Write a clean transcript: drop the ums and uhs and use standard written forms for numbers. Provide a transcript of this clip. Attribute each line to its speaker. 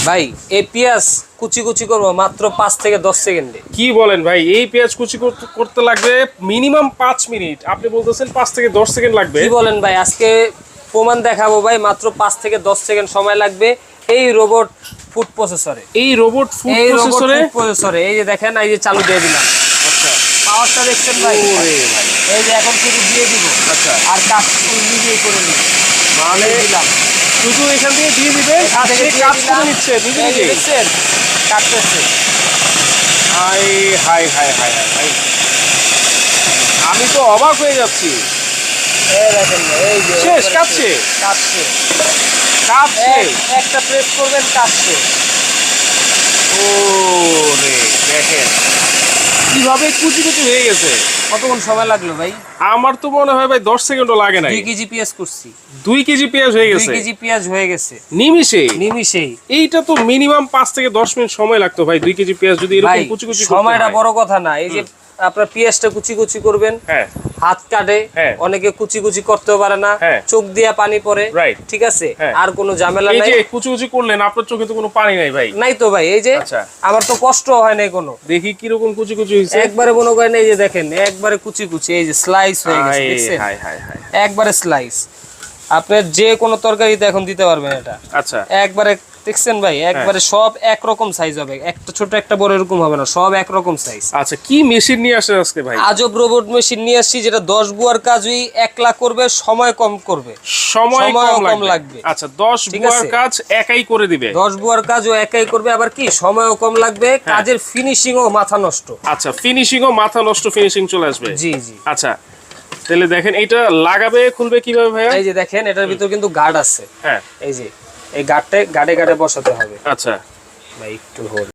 Speaker 1: ভাই এই পেঁয়াজ কুচি কুচি করবো মাত্র 5 থেকে 10 সেকেন্ডে।
Speaker 2: কি বলেন ভাই, এই পেঁয়াজ কুচি করতে লাগবে মিনিমাম 5 মিনিট, আপনি বলতেছেন 5 থেকে 10 সেকেন্ড লাগবে?
Speaker 1: কি বলেন ভাই, আজকে প্রমাণ দেখাবো ভাই, মাত্র 5 থেকে 10 সেকেন্ড সময় লাগবে এই রোবট ফুড প্রসেসরে।
Speaker 2: এই রোবট ফুড
Speaker 1: প্রসেসরে এই যে দেখেন, এই যে চালু দিয়ে দিলাম।
Speaker 2: আচ্ছা,
Speaker 1: পাওয়ারটা দেখছেন ভাই? এই যে এখন শুধু দিয়ে দিব।
Speaker 2: আচ্ছা,
Speaker 1: আর কাজ নিজেই করে নিব,
Speaker 2: মানে
Speaker 1: দিলাম
Speaker 2: শুধু এখান থেকে দিয়ে দিবেন আর সে কাজ করে নিচ্ছে নিজে নিজে।
Speaker 1: দেখছেন কাটতেছে।
Speaker 2: High high high high high, আমি তো অবাক হয়ে যাচ্ছি।
Speaker 1: এই দেখেন এই যে
Speaker 2: শেষ, কাটছে
Speaker 1: কাটছে
Speaker 2: কাটছে।
Speaker 1: একটা প্রেস করবেন, কাটছে।
Speaker 2: ও রে, দেখেন কিভাবে কুচি কুচি হয়ে গেছে।
Speaker 1: কতক্ষণ সময় লাগলো ভাই?
Speaker 2: আমার তো মনে হয় ভাই 10 সেকেন্ডও লাগে না।
Speaker 1: 2 কেজি পেঁয়াজ করছি।
Speaker 2: 2 কেজি পেঁয়াজ হয়ে
Speaker 1: 2
Speaker 2: গেছে
Speaker 1: কেজি পেঁয়াজ হয়ে গেছে
Speaker 2: নিমিষেই। এইটা তো মিনিমাম 5 থেকে 10 মিনিট সময় লাগতো ভাই, 2 কেজি পেঁয়াজ যদি এরকম কুচি কুচি করতে হয়।
Speaker 1: সময়টা বড় কথা না, এই যে আপনার পেঁয়াজটা কুচি কুচি করবেন,
Speaker 2: হ্যাঁ,
Speaker 1: হাত কাটে, অনেকে কুচি কুচি করতেও পারে না, চোখ দিয়া পানি পড়ে, ঠিক আছে, আর কোনো ঝামেলা নাই।
Speaker 2: এই যে কুচি কুচি করলেন, আপনার চোখে তো কোনো পানি নাই ভাই?
Speaker 1: নাই তো ভাই, এই যে আমার তো কষ্ট হয় নাই কোনো।
Speaker 2: দেখি কি রকম কুচি কুচি হইছে।
Speaker 1: একবারে মনে করেন এই যে দেখেন, একবারে কুচি কুচি, এই যে স্লাইস হয়ে গেছে, দেখছেন?
Speaker 2: হাই হাই হাই,
Speaker 1: একবারে স্লাইস। আপনি যে কোনো তরকারিতে এখন দিতে পারবেন এটা।
Speaker 2: আচ্ছা,
Speaker 1: একবারে দেখছেন ভাই, একবারে সব একরকম সাইজ হবে, একটা ছোট একটা বড় এরকম হবে না, সব একরকম সাইজ।
Speaker 2: আচ্ছা, কি মেশিন নিয়ে আসেন আজকে ভাই?
Speaker 1: আজব রোবট মেশিন নিয়ে আসছি, যেটা 10 বুয়ার কাজই 1 লাখ করবে, সময় কম করবে,
Speaker 2: সময় কম লাগবে। আচ্ছা, 10 বুয়ার কাজ একাই করে দিবে।
Speaker 1: 10 বুয়ার কাজও একাই করবে, আবার কি সময়ও কম লাগবে, কাজের ফিনিশিংও মাথা নষ্ট।
Speaker 2: আচ্ছা, ফিনিশিংও মাথা নষ্ট, ফিনিশিং চলে আসবে।
Speaker 1: জি জি।
Speaker 2: আচ্ছা, তাহলে দেখেন এটা লাগাবে খুলবে কিভাবে ভাইয়া?
Speaker 1: এই যে দেখেন, এটার ভিতর কিন্তু গার্ড আছে।
Speaker 2: হ্যাঁ,
Speaker 1: এই যে এই গার্ডে গার্ডে বসাতে হবে।
Speaker 2: আচ্ছা
Speaker 1: ভাই একটু হোল্ড।